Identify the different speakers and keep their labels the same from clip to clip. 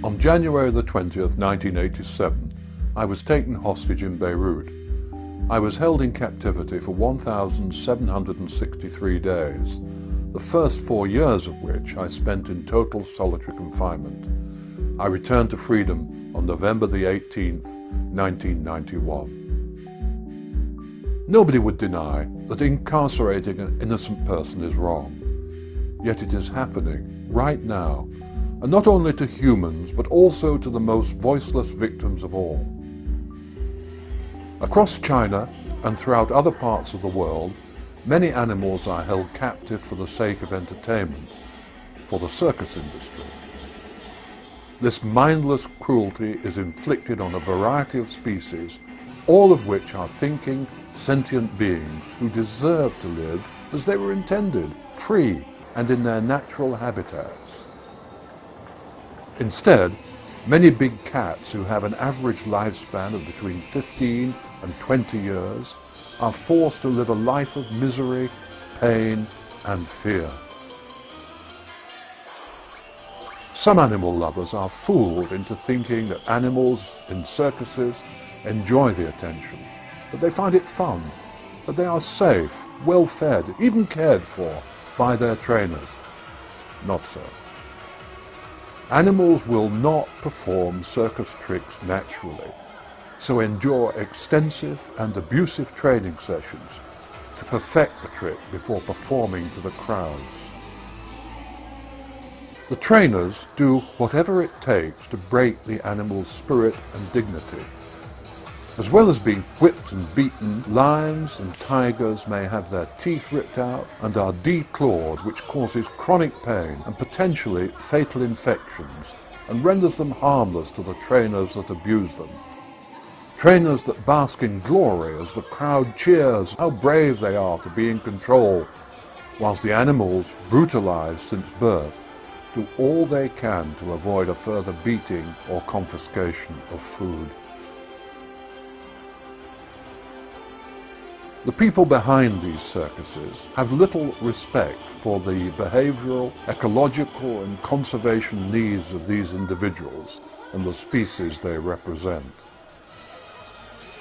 Speaker 1: On January the 20th, 1987, I was taken hostage in Beirut. I was held in captivity for 1,763 days, the first 4 years of which I spent in total solitary confinement. I returned to freedom on November the 18th, 1991. Nobody would deny that incarcerating an innocent person is wrong. Yet it is happening right now, and not only to humans, but also to the most voiceless victims of all. Across China and throughout other parts of the world, many animals are held captive for the sake of entertainment, for the circus industry. This mindless cruelty is inflicted on a variety of species, all of which are thinking, sentient beings who deserve to live as they were intended, free and in their natural habitats. Instead, many big cats who have an average lifespan of between 15 and 20 years are forced to live a life of misery, pain and fear. Some animal lovers are fooled into thinking that animals in circuses enjoy the attention, that they find it fun, that they are safe, well fed, even cared for by their trainers. Not so. Animals will not perform circus tricks naturally, so endure extensive and abusive training sessions to perfect the trick before performing to the crowds. The trainers do whatever it takes to break the animal's spirit and dignity. As well as being whipped and beaten, lions and tigers may have their teeth ripped out and are declawed, which causes chronic pain and potentially fatal infections and renders them harmless to the trainers that abuse them. Trainers that bask in glory as the crowd cheers how brave they are to be in control, whilst the animals, brutalized since birth, do all they can to avoid a further beating or confiscation of food. The people behind these circuses have little respect for the behavioral, ecological and conservation needs of these individuals and the species they represent.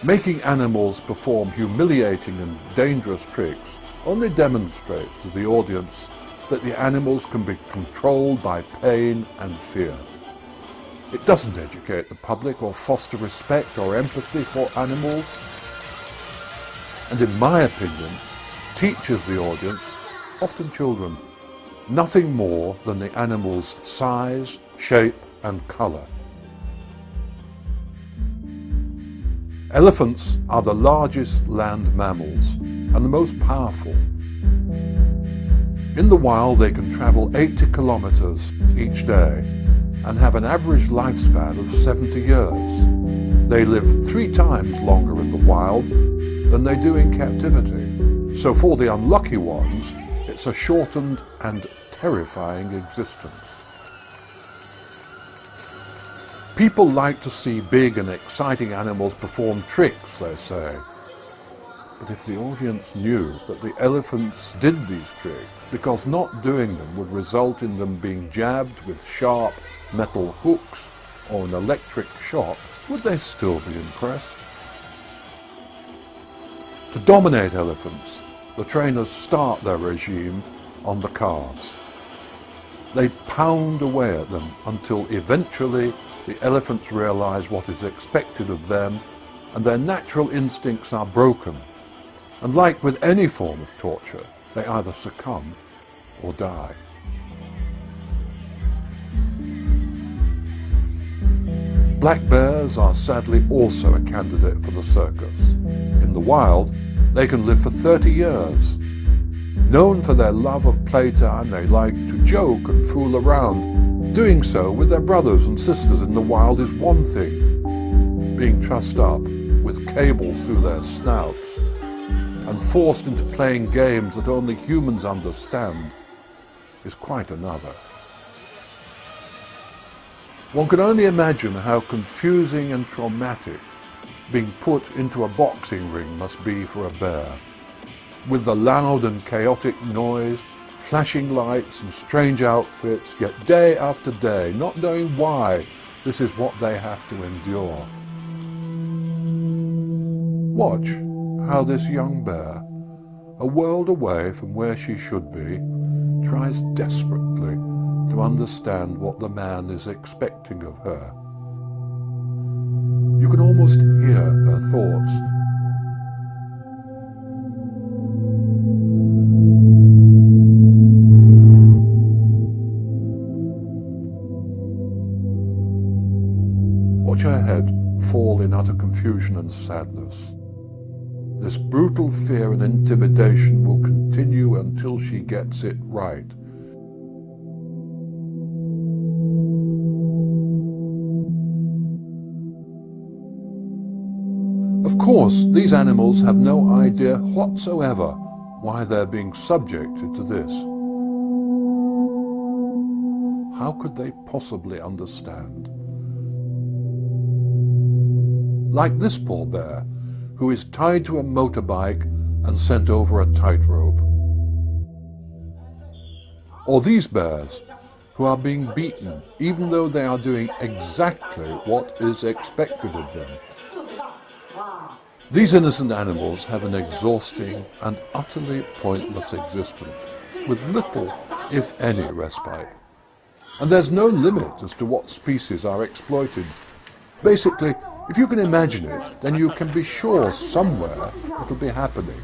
Speaker 1: Making animals perform humiliating and dangerous tricks only demonstrates to the audience that the animals can be controlled by pain and fear. It doesn't educate the public or foster respect or empathy for animals, and in my opinion, teaches the audience, often children, nothing more than the animal's size, shape and colour. Elephants are the largest land mammals and the most powerful. In the wild they can travel 80 kilometers each day and have an average lifespan of 70 years. They live 3 times longer in the wild than they do in captivity. So for the unlucky ones, it's a shortened and terrifying existence. People like to see big and exciting animals perform tricks, they say. But if the audience knew that the elephants did these tricks because not doing them would result in them being jabbed with sharp metal hooks or an electric shock, would they still be impressed? To dominate elephants, the trainers start their regime on the calves. They pound away at them until eventually the elephants realize what is expected of them and their natural instincts are broken. And like with any form of torture, they either succumb or die. Black bears are sadly also a candidate for the circus. In the wild, they can live for 30 years. Known for their love of playtime, they like to joke and fool around. Doing so with their brothers and sisters in the wild is one thing. Being trussed up with cables through their snouts and forced into playing games that only humans understand is quite another. One can only imagine how confusing and traumatic being put into a boxing ring must be for a bear, with the loud and chaotic noise, flashing lights and strange outfits, yet day after day, not knowing why this is what they have to endure. Watch how this young bear, a world away from where she should be, tries desperately to understand what the man is expecting of her. You can almost hear her thoughts. Watch her head fall in utter confusion and sadness. This brutal fear and intimidation will continue until she gets it right. Of course, these animals have no idea whatsoever why they're being subjected to this. How could they possibly understand? Like this poor bear, who is tied to a motorbike and sent over a tightrope. Or these bears, who are being beaten even though they are doing exactly what is expected of them. These innocent animals have an exhausting and utterly pointless existence, with little, if any, respite. And there's no limit as to what species are exploited. Basically, if you can imagine it, then you can be sure somewhere it'll be happening.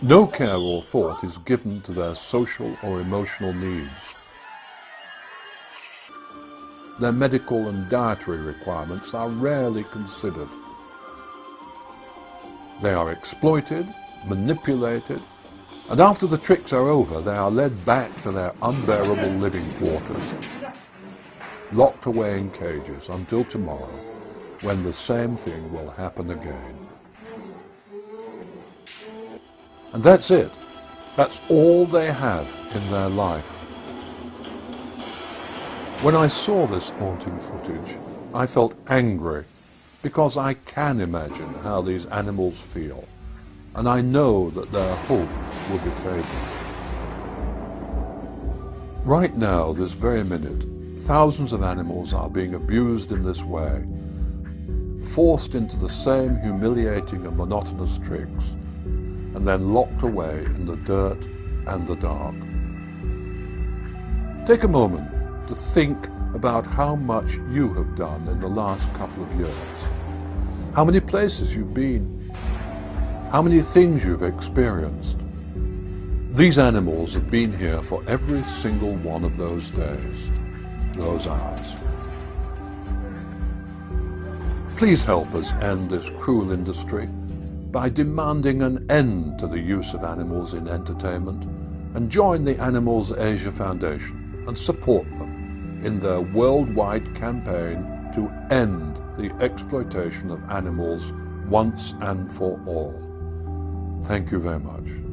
Speaker 1: No care or thought is given to their social or emotional needs. Their medical and dietary requirements are rarely considered. They are exploited, manipulated, and after the tricks are over, they are led back to their unbearable living quarters, locked away in cages until tomorrow, when the same thing will happen again. And that's it. That's all they have in their life. When I saw this haunting footage, I felt angry, because I can imagine how these animals feel, and I know that their hope will be fading. Right now, this very minute, thousands of animals are being abused in this way, forced into the same humiliating and monotonous tricks, and then locked away in the dirt and the dark. Take a moment to think about how much you have done in the last couple of years, how many places you've been, how many things you've experienced. These animals have been here for every single one of those days, those hours. Please help us end this cruel industry by demanding an end to the use of animals in entertainment, and join the Animals Asia Foundation and support them in their worldwide campaign to end the exploitation of animals once and for all. Thank you very much.